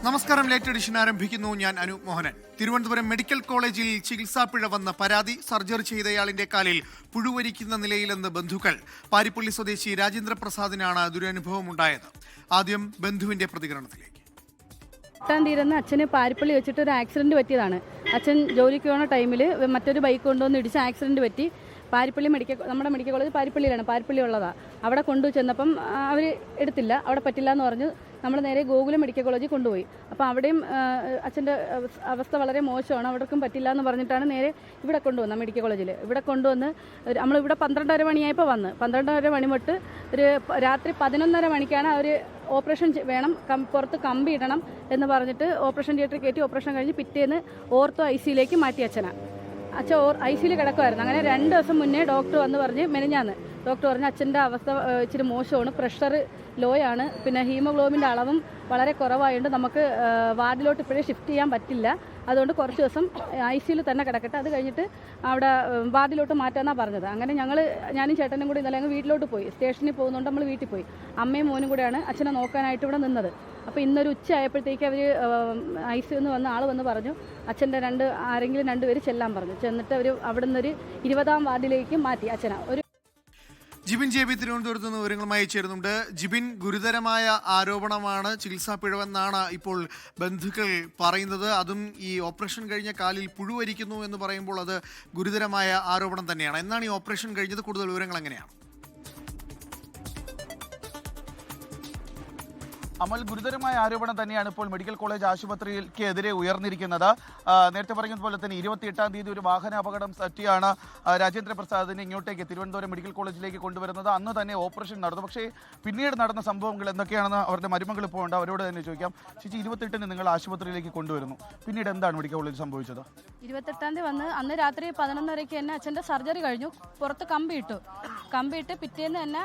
നമസ്കാരം. Late edition ആരംഭിക്കുന്നു. ഞാൻ അനൂപ് മോഹനൻ. തിരുവനന്തപുരം മെഡിക്കൽ കോളേജിൽ ചികിത്സാപ്പിഴ വന്ന പരാതി. സർജറി ചെയ്തയാളിന്റെ കാലിൽ പുഴുവരിക്കുന്ന നിലയിലെന്ന് ബന്ധുക്കൾ. പാരിപ്പള്ളി സ്വദേശി രാജേന്ദ്ര പ്രസാദിനാണ് ദുരനുഭവമുണ്ടായത്. ആദ്യം ബന്ധുവിന്റെ പ്രതികരണത്തിലേക്ക്. 8-ാം തീയതി അച്ഛന് പാരിപ്പള്ളി വെച്ചിട്ട് ഒരു ആക്സിഡന്റ് പറ്റിയതാണ്. അച്ഛൻ ജോലിക്ക് പോകുന്ന ടൈമിൽ മറ്റൊരു ബൈക്ക് കൊണ്ടുവന്ന് ഇടിച്ച് ആക്സിഡന്റ് പറ്റി. പാരിപ്പള്ളി നമ്മുടെ മെഡിക്കൽ കോളേജ് പാരിപ്പള്ളിയിലാണ്, പാരിപ്പള്ളി ഉള്ളതാണ്. അവിടെ കൊണ്ടു ചെന്നപ്പം അവർ എടുത്തില്ല, അവിടെ പറ്റില്ല എന്ന് പറഞ്ഞ് നമ്മൾ നേരെ ഗോകുലം മെഡിക്കൽ കോളേജിൽ കൊണ്ടുപോയി. അപ്പോൾ അവിടെയും അച്ഛൻ്റെ അവസ്ഥ വളരെ മോശമാണ്, അവിടേക്കും പറ്റില്ല എന്ന് പറഞ്ഞിട്ടാണ് നേരെ ഇവിടെ കൊണ്ടുവന്നത്. മെഡിക്കൽ കോളേജിൽ ഇവിടെ കൊണ്ടുവന്ന് നമ്മളിവിടെ 12:30 മണിയായപ്പോൾ വന്ന് 12:30 മണി തൊട്ട് ഒരു രാത്രി 11:30 മണിക്കാണ് അവർ ഓപ്പറേഷൻ വേണം, പുറത്ത് കമ്പി ഇടണം എന്ന് പറഞ്ഞിട്ട് ഓപ്പറേഷൻ തിയേറ്ററിൽ കയറ്റി. ഓപ്പറേഷൻ കഴിഞ്ഞ് പിറ്റേന്ന് ഓർത്തോ ICUലേക്ക് മാറ്റി അച്ഛൻ ICUയിൽ കിടക്കുമായിരുന്നു. അങ്ങനെ 2 ദിവസം മുന്നേ ഡോക്ടർ വന്ന് പറഞ്ഞ് മെനിഞ്ഞാന്ന് ഡോക്ടർ പറഞ്ഞ് അച്ഛൻ്റെ അവസ്ഥ ഇച്ചിരി മോശമാണ്, പ്രഷർ ലോയാണ്, പിന്നെ ഹീമോഗ്ലോബിൻ്റെ അളവും വളരെ കുറവായതുകൊണ്ട് നമുക്ക് വാർഡിലോട്ട് ഇപ്പോഴേ ഷിഫ്റ്റ് ചെയ്യാൻ പറ്റില്ല, അതുകൊണ്ട് കുറച്ച് ദിവസം ICUയിൽ തന്നെ കിടക്കട്ടെ, അത് കഴിഞ്ഞിട്ട് അവിടെ വാർഡിലോട്ട് മാറ്റാമെന്നാണ് പറഞ്ഞത്. അങ്ങനെ ഞാനും ചേട്ടനും കൂടി ഇന്നലെ അങ്ങ് വീട്ടിലോട്ട് പോയി. സ്റ്റേഷനിൽ പോകുന്നതുകൊണ്ട് നമ്മൾ വീട്ടിൽ പോയി. അമ്മയും മോനും കൂടെയാണ് അച്ഛനെ നോക്കാനായിട്ട് ഇവിടെ നിന്നത്. അപ്പോൾ ഇന്നൊരു ഉച്ച ആയപ്പോഴത്തേക്ക് അവർ ICUയിൽ നിന്ന് വന്ന ആൾ വന്ന് പറഞ്ഞു അച്ഛൻ്റെ ആരെങ്കിലും 2 പേര് ചെല്ലാൻ പറഞ്ഞു. ചെന്നിട്ട് അവർ അവിടെ നിന്നൊരു 20-ാം വാർഡിലേക്ക് മാറ്റി അച്ഛനെ. ജിബിൻ JB തിരുവനന്തപുരത്ത് നിന്ന് വിവരങ്ങളുമായി ചേരുന്നുണ്ട്. ജിബിൻ, ഗുരുതരമായ ആരോപണമാണ്, ചികിത്സാ പിഴവെന്നാണ് ഇപ്പോൾ ബന്ധുക്കൾ പറയുന്നത്. അതും ഈ ഓപ്പറേഷൻ കഴിഞ്ഞ കാലിൽ പുഴുവരിക്കുന്നു എന്ന് പറയുമ്പോൾ അത് ഗുരുതരമായ ആരോപണം തന്നെയാണ്. എന്നാണ് ഈ ഓപ്പറേഷൻ കഴിഞ്ഞത്? കൂടുതൽ വിവരങ്ങൾ എങ്ങനെയാണ്? അമൽ, ഗുരുതരമായ ആരോപണം തന്നെയാണ് ഇപ്പോൾ മെഡിക്കൽ കോളേജ് ആശുപത്രിക്ക് എതിരെ ഉയർന്നിരിക്കുന്നത്. നേരത്തെ പറഞ്ഞതുപോലെ തന്നെ 28-ാം തീയതി ഒരു വാഹന അപകടം പറ്റിയാണ് രാജേന്ദ്ര പ്രസാദിനെ ഇങ്ങോട്ടേക്ക് തിരുവനന്തപുരം മെഡിക്കൽ കോളേജിലേക്ക് കൊണ്ടുവരുന്നത്. അന്ന് തന്നെ ഓപ്പറേഷൻ നടന്നു. പക്ഷേ പിന്നീട് നടന്ന സംഭവങ്ങൾ എന്തൊക്കെയാണെന്ന് അവരുടെ മരുമകൾ ഇപ്പോൾ ഉണ്ട്, അവരോട് തന്നെ ചോദിക്കാം. ചേച്ചി, 28-ന് നിങ്ങൾ ആശുപത്രിയിലേക്ക് കൊണ്ടുവരുന്നു, പിന്നീട് എന്താണ് മെഡിക്കൽ കോളേജിൽ സംഭവിച്ചത്? 28-ാം തീയതി വന്ന് അന്ന് രാത്രി 11:30 തന്നെ അച്ഛൻ്റെ സർജറി കഴിഞ്ഞു. പുറത്ത് കമ്പിയിട്ട് പിറ്റേന്ന് തന്നെ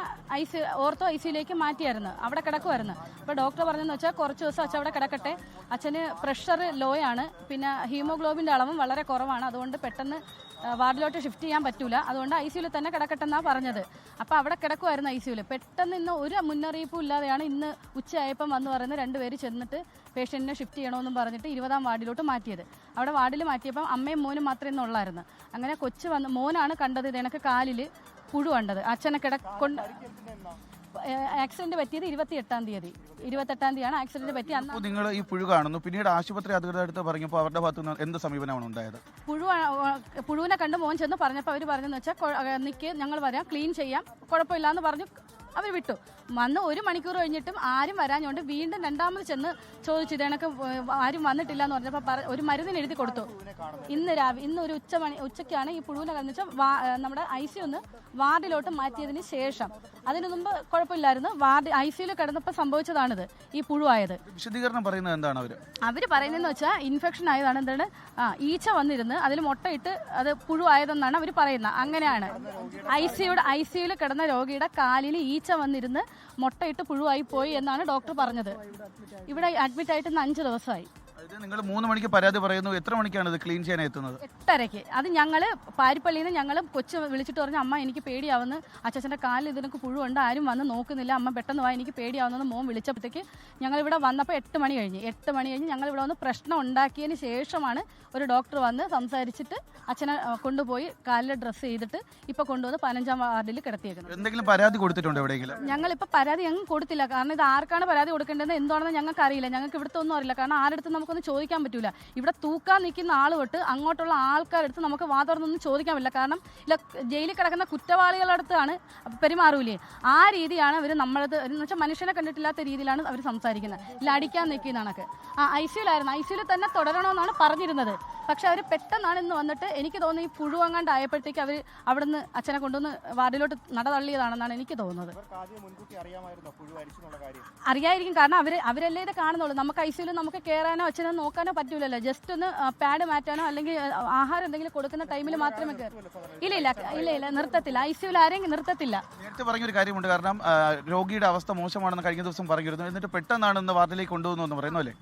ഓർത്തോ ICUയിലേക്ക് മാറ്റിയായിരുന്നു. അവിടെ കിടക്കുമായിരുന്നു. അപ്പോൾ ഡോക്ടർ പറഞ്ഞെന്ന് വെച്ചാൽ കുറച്ച് ദിവസം അച്ഛൻ അവിടെ കിടക്കട്ടെ, അച്ഛന് പ്രഷർ ലോയാണ്, പിന്നെ ഹീമോഗ്ലോബിൻ്റെ അളവും വളരെ കുറവാണ്, അതുകൊണ്ട് പെട്ടെന്ന് വാർഡിലോട്ട് ഷിഫ്റ്റ് ചെയ്യാൻ പറ്റൂല, അതുകൊണ്ട് ICUയിൽ തന്നെ കിടക്കട്ടെന്നാണ് പറഞ്ഞത്. അപ്പോൾ അവിടെ കിടക്കുമായിരുന്നു ICUയിൽ. പെട്ടെന്ന് ഇന്ന് ഒരു മുന്നറിയിപ്പും ഇല്ലാതെയാണ് ഇന്ന് ഉച്ചയായപ്പം വന്ന് പറയുന്നത് 2 പേര് ചെന്നിട്ട് പേഷ്യൻറ്റിനെ ഷിഫ്റ്റ് ചെയ്യണമെന്നും പറഞ്ഞിട്ട് 20-ാം വാർഡിലോട്ട് മാറ്റിയത്. അവിടെ വാർഡിൽ മാറ്റിയപ്പം അമ്മയും മോനും മാത്രമേ ഇന്നുള്ളായിരുന്നു. അങ്ങനെ കൊച്ചു വന്ന് മോനാണ് കണ്ടത് ഇതെനക്ക് കാലിൽ പുഴു കണ്ടത്. അച്ഛനെ ആക്സിഡന്റ് പറ്റിയത് 28-ാം തീയതിയാണ് ആക്സിഡന്റ് പറ്റി. അന്ന് നിങ്ങൾ ഈ പുഴു കാണുന്നു, പിന്നീട് ആശുപത്രി അധികൃതർ പറഞ്ഞപ്പോൾ അവരുടെ ഭാഗത്ത് നിന്ന് എന്ത് സമീപനമാണ് ഉണ്ടായത്? പുഴുവിനെ കണ്ട് മോൻ ചെന്ന് പറഞ്ഞപ്പോൾ അവർ പറഞ്ഞെന്ന് വെച്ചാൽ നിൽക്ക്, ഞങ്ങൾ വരാം, ക്ലീൻ ചെയ്യാം, കുഴപ്പമില്ല എന്ന് പറഞ്ഞു അവർ വിട്ടു. വന്ന് 1 മണിക്കൂർ കഴിഞ്ഞിട്ടും ആരും വരാഞ്ഞുകൊണ്ട് വീണ്ടും 2ാമത് ചെന്ന് ചോദിച്ചു ഇതെനക്ക് ആരും വന്നിട്ടില്ല എന്ന് പറഞ്ഞപ്പോൾ ഒരു മരുന്നിന് എഴുതി കൊടുത്തു. ഇന്ന് ഒരു ഉച്ചയ്ക്കാണ് ഈ പുഴുവിനെ കണ്ടെന്ന് വെച്ചാൽ നമ്മുടെ ICU വാർഡിലോട്ട് മാറ്റിയതിന് ശേഷം. അതിനു മുമ്പ് കുഴപ്പമില്ലായിരുന്നു, ICUയിൽ കിടന്നപ്പോൾ സംഭവിച്ചതാണിത്, ഈ പുഴുവായത്. വിശദീകരണം പറയുന്നത് എന്താണ് അവർ പറയുന്നതെന്ന് വെച്ചാൽ ഇൻഫെക്ഷൻ ആയതാണ്. എന്താണ്, ഈച്ച വന്നിരുന്ന് അതിൽ മുട്ടയിട്ട് അത് പുഴുവായതെന്നാണ് അവർ പറയുന്നത്. അങ്ങനെയാണ് ICUയിൽ കിടന്ന രോഗിയുടെ കാലിൽ ഈച്ച വന്നിരുന്ന് മുട്ടയിട്ട് പുഴുവായി പോയി എന്നാണ് ഡോക്ടർ പറഞ്ഞത്. ഇവിടെ അഡ്മിറ്റ് ആയിട്ട് 5 ദിവസമായി. നിങ്ങൾ 3 മണിക്ക് പരാതി പറയുന്നു, എത്ര മണിക്കാണ് ഇത് ക്ലീൻ ചെയ്യാൻ എത്തുന്നത്? 8:30. അത് പാരിപ്പള്ളിയിൽ നിന്ന് ഞങ്ങൾ കൊച്ചു വിളിച്ചിട്ട് പറഞ്ഞു അമ്മ എനിക്ക് പേടിയാവുന്നു, അച്ഛൻ്റെ കാലിൽ ഇതിനൊക്കെ പുഴുണ്ട്, ആരും വന്ന് നോക്കുന്നില്ല, അമ്മ പെട്ടെന്ന് എനിക്ക് പേടിയാവുന്നെന്ന് മോൻ വിളിച്ചപ്പോഴത്തേക്ക് ഞങ്ങളിവിടെ വന്നപ്പോൾ 8 മണി കഴിഞ്ഞ് ഞങ്ങളിവിടെ വന്ന് പ്രശ്നം ഉണ്ടാക്കിയതിന് ശേഷമാണ് ഒരു ഡോക്ടർ വന്ന് സംസാരിച്ചിട്ട് അച്ഛനെ കൊണ്ടുപോയി കാലിൽ ഡ്രസ്സ് ചെയ്തിട്ട് ഇപ്പോൾ കൊണ്ടുവന്ന് 15-ാം വാർഡിൽ കിടത്തിയേക്കുന്നത്. എന്തെങ്കിലും പരാതി കൊടുത്തിട്ടുണ്ടോ എവിടെയെങ്കിലും? ഞങ്ങളിപ്പോൾ പരാതി ഞങ്ങൾ കൊടുത്തില്ല, കാരണം ഇത് ആർക്കാണ് പരാതി കൊടുക്കേണ്ടത് എന്താണെന്ന് ഞങ്ങൾക്ക് അറിയില്ല. ഞങ്ങൾക്ക് ഇവിടുത്തെ ഒന്നും അറിയില്ല, കാരണം ആരുടെ നമുക്കൊന്നും ചോദിക്കാൻ പറ്റൂല. ഇവിടെ തൂക്കാൻ നിൽക്കുന്ന ആൾ തൊട്ട് അങ്ങോട്ടുള്ള ആൾക്കാരെടുത്ത് നമുക്ക് വാതുറന്നൊന്നും ചോദിക്കാൻ പറ്റില്ല, കാരണം ഇല്ല ജയിലിൽ കിടക്കുന്ന കുറ്റവാളികളുടെ അടുത്താണ് പെരുമാറൂലേ, ആ രീതിയാണ് അവർ നമ്മളത് എന്ന് വെച്ചാൽ മനുഷ്യനെ കണ്ടിട്ടില്ലാത്ത രീതിയിലാണ് അവർ സംസാരിക്കുന്നത്. ഇല്ല അടിക്കാൻ നിൽക്കുന്നതാണൊക്കെ. ICUയിൽ തന്നെ തുടരണമെന്നാണ് പറഞ്ഞിരുന്നത്. പക്ഷെ അവർ പെട്ടെന്നാണ് ഇന്ന് വന്നിട്ട് എനിക്ക് തോന്നുന്നു ഈ പുഴുവങ്ങാണ്ട് ആയപ്പോഴത്തേക്ക് അവർ അവിടെ നിന്ന് അച്ഛനെ കൊണ്ടുവന്ന് വാർഡിലോട്ട് തള്ളിയതാണെന്നാണ് എനിക്ക് തോന്നുന്നത്. അറിയായിരിക്കും, കാരണം അവരല്ലേ ഇത് കാണുന്നുള്ളൂ. നമുക്ക് ICUയിൽ നമുക്ക് കയറാനോ അച്ഛനെ നോക്കാനോ പറ്റൂലല്ലോ. ജസ്റ്റ് ഒന്ന് പാഡ് മാറ്റാനോ അല്ലെങ്കിൽ ആഹാരം എന്തെങ്കിലും കൊടുക്കുന്ന ടൈമിൽ മാത്രമേ ഇല്ല നിർത്തത്തില്ല. ICUയിൽ ആരെയും നിർത്തത്തില്ല. നേരത്തെ പറഞ്ഞൊരു കാര്യമുണ്ട്, കാരണം രോഗിയുടെ അവസ്ഥ മോശമാണെന്ന് കഴിഞ്ഞ ദിവസം പറഞ്ഞിരുന്നു, എന്നിട്ട് പെട്ടെന്നാണ് ഇന്ന് വാർഡിലേക്ക് കൊണ്ടുവന്നു എന്ന് പറയുന്നു അല്ലേ?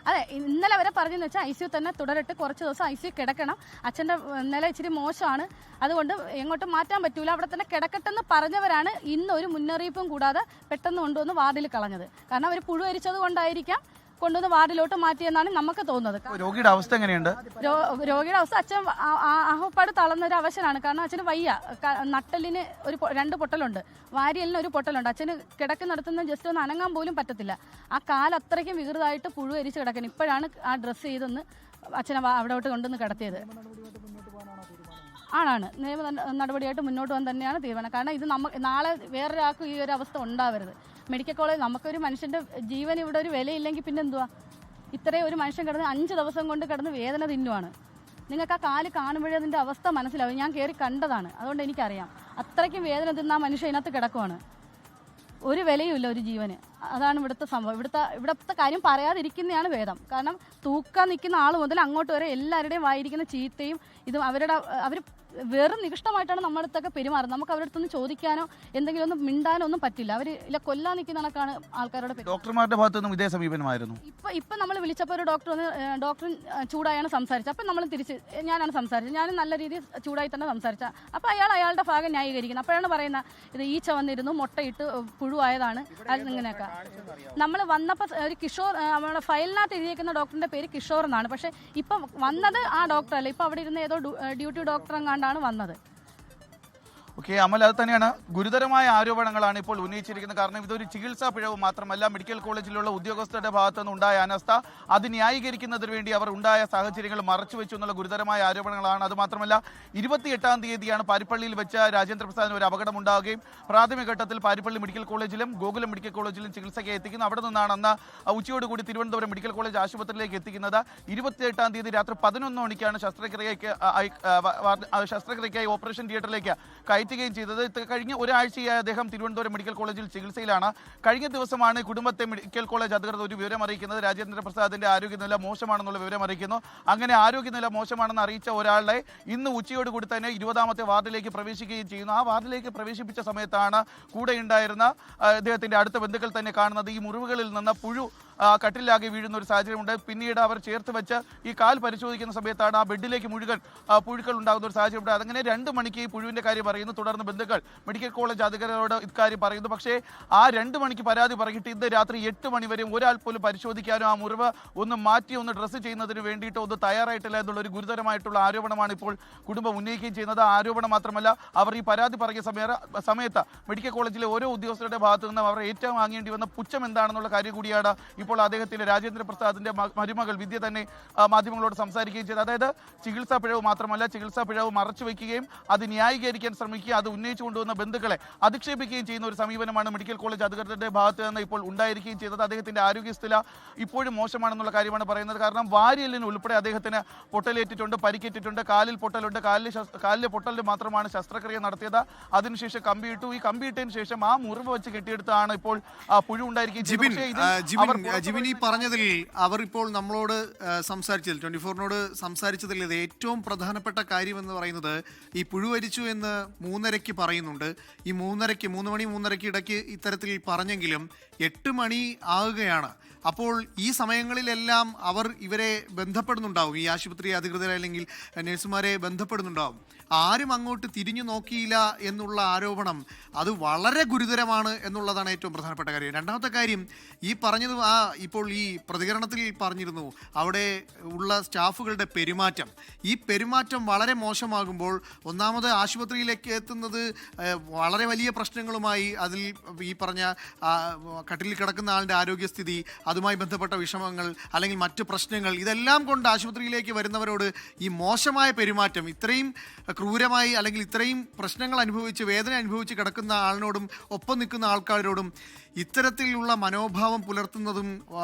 അതെ, ഇന്നലെ വരെ പറഞ്ഞെന്ന് വെച്ചാൽ ICU തന്നെ തുടരട്ട്, കുറച്ച് ദിവസം ICU കിടക്കണം, അച്ഛൻ്റെ നില ഇച്ചിരി മോശമാണ്, അതുകൊണ്ട് എങ്ങോട്ടും മാറ്റാൻ പറ്റൂല, അവിടെ തന്നെ കിടക്കട്ടെന്ന് പറഞ്ഞവരാണ് ഇന്ന് ഒരു മുന്നറിയിപ്പും കൂടാതെ പെട്ടെന്ന് കൊണ്ടുവന്ന് വാർഡിൽ കളഞ്ഞത്. കാരണം അവർ പുഴു അരിച്ചത് കൊണ്ടായിരിക്കാം, കൊണ്ടുവന്ന് വാർഡിലോട്ട് മാറ്റിയെന്നാണ് നമുക്ക് തോന്നുന്നത്. രോഗിയുടെ അവസ്ഥ എങ്ങനെയുണ്ട്? രോഗിയുടെ അവസ്ഥ അച്ഛൻ ആഹപ്പാട് തളർന്ന ഒരു അവശനാണ്. കാരണം അച്ഛന് വയ്യ, നട്ടലിന് ഒരു 2 പൊട്ടലുണ്ട്, വാരിയലിന് 1 പൊട്ടലുണ്ട്. അച്ഛന് കിടക്കുന്നിടത്തുനിന്ന് ജസ്റ്റ് ഒന്ന് അനങ്ങാൻ പോലും പറ്റത്തില്ല. ആ കാല് അത്രയ്ക്കും വികൃതമായിട്ട് പുഴു അരിച്ച് കിടക്കണം. ഇപ്പോഴാണ് ആ ഡ്രസ്സ് ചെയ്തൊന്ന് അച്ഛനെ അവിടോട്ട് കൊണ്ടുവന്ന് കിടത്തിയത്. ആണ് നിയമ നടപടിയായിട്ട് മുന്നോട്ട് പോകാൻ തന്നെയാണ് തീരുമാനം. കാരണം ഇത് നാളെ വേറൊരാൾക്കും ഈ ഒരു അവസ്ഥ ഉണ്ടാവരുത്. മെഡിക്കൽ കോളേജ് നമുക്കൊരു മനുഷ്യൻ്റെ ജീവൻ ഇവിടെ ഒരു വിലയില്ലെങ്കിൽ പിന്നെ എന്തുവാ? ഇത്രയും ഒരു മനുഷ്യൻ കിടന്ന് 5 ദിവസം കൊണ്ട് കിടന്ന് വേദന തിന്നുവാണ്. നിങ്ങൾക്ക് ആ കാല് കാണുമ്പോഴേ അതിൻ്റെ അവസ്ഥ മനസ്സിലാവും. ഞാൻ കയറി കണ്ടതാണ്, അതുകൊണ്ട് എനിക്കറിയാം. അത്രയ്ക്കും വേദന തിന്ന ആ മനുഷ്യൻ ഇതിനകത്ത് കിടക്കുവാണ്. ഒരു വിലയുമില്ല ഒരു ജീവന്. അതാണ് ഇവിടുത്തെ സംഭവം. ഇവിടുത്തെ കാര്യം പറയാതിരിക്കുന്നതാണ് ഭേദം. കാരണം തൂക്കാൻ നിൽക്കുന്ന ആൾ മുതൽ അങ്ങോട്ട് വരെ എല്ലാവരുടെയും വായിരിക്കുന്ന ചീത്തയും ഇതും അവർ വെറും നികഷ്ടമായിട്ടാണ് നമ്മുടെ അടുത്തൊക്കെ പെരുമാറുന്നത്. നമുക്ക് അവരുടെ അടുത്തൊന്നും ചോദിക്കാനോ എന്തെങ്കിലും ഒന്നും മിണ്ടാനോ ഒന്നും പറ്റില്ല. അവർ ഇല്ല കൊല്ലാൻ നിൽക്കുന്ന കണക്കാണ് ആൾക്കാരോട്. ഡോക്ടർമാരുടെ ഭാഗത്തു നിന്നും ഇതേ സമീപനമായിരുന്നു. ഇപ്പം നമ്മൾ വിളിച്ചപ്പോൾ ഒരു ഡോക്ടർ ചൂടായാണ് സംസാരിച്ചത്. അപ്പം നമ്മൾ ഞാനാണ് സംസാരിച്ചത്. ഞാനും നല്ല രീതിയിൽ ചൂടായി തന്നെ സംസാരിച്ച. അപ്പോൾ അയാളുടെ ഭാഗം ന്യായീകരിക്കുന്നത്. അപ്പോഴാണ് പറയുന്നത് ഇത് ഈച്ച വന്നിരുന്നു, മുട്ടയിട്ട് പുഴുവായതാണ്, അത് ഇങ്ങനെയൊക്കെ. നമ്മൾ വന്നപ്പോൾ ഒരു കിഷോർ, നമ്മുടെ ഫയലിനകത്ത് എഴുതിയേക്കുന്ന ഡോക്ടറിന്റെ പേര് കിഷോർ എന്നാണ്. പക്ഷേ ഇപ്പം വന്നത് ആ ഡോക്ടർ അല്ല, ഇപ്പം അവിടെ ഇരുന്ന് ഏതോ ഡ്യൂട്ടി ഡോക്ടർ എങ്ങാണ്ടാണ് വന്നത്. ഓക്കെ അമൽ, അത് തന്നെയാണ്. ഗുരുതരമായ ആരോപണങ്ങളാണ് ഇപ്പോൾ ഉന്നയിച്ചിരിക്കുന്നത്. കാരണം ഇതൊരു ചികിത്സാ പിഴവ് മാത്രമല്ല, മെഡിക്കൽ കോളേജിലുള്ള ഉദ്യോഗസ്ഥരുടെ ഭാഗത്തു നിന്നുണ്ടായ അനാസ്ഥ, അത് ന്യായീകരിക്കുന്നതിന് വേണ്ടി അവർ ഉണ്ടായ സാഹചര്യങ്ങൾ മറച്ചുവെച്ചു എന്നുള്ള ഗുരുതരമായ ആരോപണങ്ങളാണ്. അതുമാത്രമല്ല 28-ാം തീയതിയാണ് പാരിപ്പള്ളിയിൽ വെച്ച് രാജേന്ദ്ര പ്രസാദിന് ഒരു അപകടം ഉണ്ടാവുകയും പ്രാഥമിക ഘട്ടത്തിൽ പാരിപ്പള്ളി മെഡിക്കൽ കോളേജിലും ഗോകുലം മെഡിക്കൽ കോളേജിലും ചികിത്സയ്ക്ക് എത്തിക്കുന്നത്. അവിടെ നിന്നാണ് അന്ന് ഉച്ചയോടുകൂടി തിരുവനന്തപുരം മെഡിക്കൽ കോളേജ് ആശുപത്രിയിലേക്ക് എത്തിക്കുന്നത്. 28-ാം തീയതി രാത്രി 11 മണിക്കാണ് ശസ്ത്രക്രിയയ്ക്കായി ഓപ്പറേഷൻ തിയേറ്ററിലേക്ക് കയറ്റുകയും ചെയ്തത്. കഴിഞ്ഞ ഒരാഴ്ചയായി അദ്ദേഹം തിരുവനന്തപുരം മെഡിക്കൽ കോളേജിൽ ചികിത്സയിലാണ്. കഴിഞ്ഞ ദിവസമാണ് കുടുംബത്തെ മെഡിക്കൽ കോളേജ് അധികൃതർ ഒരു വിവരം അറിയിക്കുന്നത്. രാജേന്ദ്ര പ്രസാദിന്റെ ആരോഗ്യനില മോശമാണെന്നുള്ള വിവരം അറിയിക്കുന്നു. അങ്ങനെ ആരോഗ്യനില മോശമാണെന്ന് അറിയിച്ച ഒരാളെ ഇന്ന് ഉച്ചയോടുകൂടി തന്നെ 20ാമത്തെ വാർഡിലേക്ക് പ്രവേശിക്കുകയും ചെയ്യുന്നു. ആ വാർഡിലേക്ക് പ്രവേശിപ്പിച്ച സമയത്താണ് കൂടെ ഉണ്ടായിരുന്ന അദ്ദേഹത്തിന്റെ അടുത്ത ബന്ധുക്കൾ തന്നെ കാണുന്നത് ഈ മുറിവുകളിൽ നിന്ന് പുഴു കട്ടിലാകെ വീഴുന്ന ഒരു സാഹചര്യമുണ്ട്. പിന്നീട് അവർ ചേർത്ത് വെച്ച് ഈ കാൽ പരിശോധിക്കുന്ന സമയത്താണ് ആ ബെഡിലേക്ക് മുഴുവൻ പുഴുക്കൾ ഉണ്ടാകുന്ന ഒരു സാഹചര്യമുണ്ട്. അതങ്ങനെ 2 മണിക്ക് ഈ പുഴുവിന്റെ കാര്യം പറയുന്നു. തുടർന്ന് ബന്ധുക്കൾ മെഡിക്കൽ കോളേജ് അധികൃതരോട് ഇക്കാര്യം പറയുന്നു. പക്ഷേ ആ 2 മണിക്ക് പരാതി പറഞ്ഞിട്ട് ഇന്ന് രാത്രി 8 മണി വരെയും ഒരാൾ പോലും പരിശോധിക്കാനോ ആ മുറിവ് ഒന്ന് മാറ്റി ഒന്ന് ഡ്രസ്സ് ചെയ്യുന്നതിന് വേണ്ടിയിട്ടോ ഒന്ന് തയ്യാറായിട്ടില്ല എന്നുള്ള ഒരു ഗുരുതരമായിട്ടുള്ള ആരോപണമാണ് ഇപ്പോൾ കുടുംബം ഉന്നയിക്കുകയും ചെയ്യുന്നത്. ആരോപണം മാത്രമല്ല, അവർ ഈ പരാതി പറഞ്ഞ സമയത്ത് മെഡിക്കൽ കോളേജിലെ ഓരോ ഉദ്യോഗസ്ഥരുടെ ഭാഗത്തു നിന്നും അവർ ഏറ്റവും വാങ്ങേണ്ടി വന്ന പുച്ഛം എന്താണെന്നുള്ള കാര്യം കൂടിയാണ് ഇപ്പോൾ അദ്ദേഹത്തിന്റെ രാജേന്ദ്ര പ്രസാദിന്റെ മരുമകൾ വിദ്യ തന്നെ മാധ്യമങ്ങളോട് സംസാരിക്കുകയും ചെയ്തു. അതായത് ചികിത്സാ പിഴവ് മാത്രമല്ല, ചികിത്സാ പിഴവ് മറച്ചു വയ്ക്കുകയും അത് ന്യായീകരിക്കാൻ ശ്രമിക്കുക, അത് ഉന്നയിച്ചു കൊണ്ടുവന്ന ബന്ധുക്കളെ അധിക്ഷേപിക്കുകയും ചെയ്യുന്ന ഒരു സമീപനമാണ് മെഡിക്കൽ കോളേജ് അധികൃതരുടെ ഭാഗത്ത് നിന്ന് ഇപ്പോൾ ഉണ്ടായിരിക്കുകയും ചെയ്തത്. അദ്ദേഹത്തിന്റെ ആരോഗ്യസ്ഥിതി ഇപ്പോഴും മോശമാണെന്നുള്ള കാര്യമാണ് പറയുന്നത്. കാരണം വാരിയലിന് ഉൾപ്പെടെ അദ്ദേഹത്തിന് പൊട്ടലേറ്റിട്ടുണ്ട്, പരിക്കേറ്റിട്ടുണ്ട്, കാലിൽ പൊട്ടലുണ്ട്. കാലിലെ പൊട്ടലിന് മാത്രമാണ് ശസ്ത്രക്രിയ നടത്തിയത്. അതിനുശേഷം കമ്പിയിട്ടു. ഈ കമ്പിയിട്ടതിന് ശേഷം ആ മുറിവ് വെച്ച് കെട്ടിയെടുത്താണ് ഇപ്പോൾ പുഴു ഉണ്ടായിരിക്കുകയും ജിബിൻ ഈ പറഞ്ഞതിൽ അവർ ഇപ്പോൾ നമ്മളോട് സംസാരിച്ചതിൽ 24നോട് സംസാരിച്ചതിൽ ഇത് ഏറ്റവും പ്രധാനപ്പെട്ട കാര്യം എന്ന് പറയുന്നത് ഈ പുഴുവരിച്ചു എന്ന് 3:30 പറയുന്നുണ്ട്. ഈ 3:30 ഇടയ്ക്ക് ഇത്തരത്തിൽ പറഞ്ഞെങ്കിലും 8 മണി ആകുകയാണ്. അപ്പോൾ ഈ സമയങ്ങളിലെല്ലാം അവർ ഇവരെ ബന്ധപ്പെടുന്നുണ്ടാവും, ഈ ആശുപത്രി അധികൃതരെ അല്ലെങ്കിൽ നഴ്സുമാരെ ബന്ധപ്പെടുന്നുണ്ടാവും. ആരും അങ്ങോട്ട് തിരിഞ്ഞു നോക്കിയില്ല എന്നുള്ള ആരോപണം അത് വളരെ ഗുരുതരമാണ് എന്നുള്ളതാണ് ഏറ്റവും പ്രധാനപ്പെട്ട കാര്യം. രണ്ടാമത്തെ കാര്യം ഈ പറഞ്ഞത് ഇപ്പോൾ ഈ പ്രതികരണത്തിൽ പറഞ്ഞിരുന്നു അവിടെ ഉള്ള സ്റ്റാഫുകളുടെ പെരുമാറ്റം. ഈ പെരുമാറ്റം വളരെ മോശമാകുമ്പോൾ ഒന്നാമത് ആശുപത്രിയിലേക്ക് എത്തുന്നത് വളരെ വലിയ പ്രശ്നങ്ങളുമായി, അതിൽ ഈ പറഞ്ഞ കട്ടിലിൽ കിടക്കുന്ന ആളുടെ ആരോഗ്യസ്ഥിതി, അതുമായി ബന്ധപ്പെട്ട വിഷമങ്ങൾ അല്ലെങ്കിൽ മറ്റ് പ്രശ്നങ്ങൾ, ഇതെല്ലാം കൊണ്ട് ആശുപത്രിയിലേക്ക് വരുന്നവരോട് ഈ മോശമായ പെരുമാറ്റം, ഇത്രയും ക്രൂരമായി അല്ലെങ്കിൽ ഇത്രയും പ്രശ്നങ്ങൾ അനുഭവിച്ച് വേദന അനുഭവിച്ച് കിടക്കുന്ന ആളിനോടും ഒപ്പം നിൽക്കുന്ന ആൾക്കാരോടും ഇത്തരത്തിലുള്ള മനോഭാവം പുലർത്തുന്നതും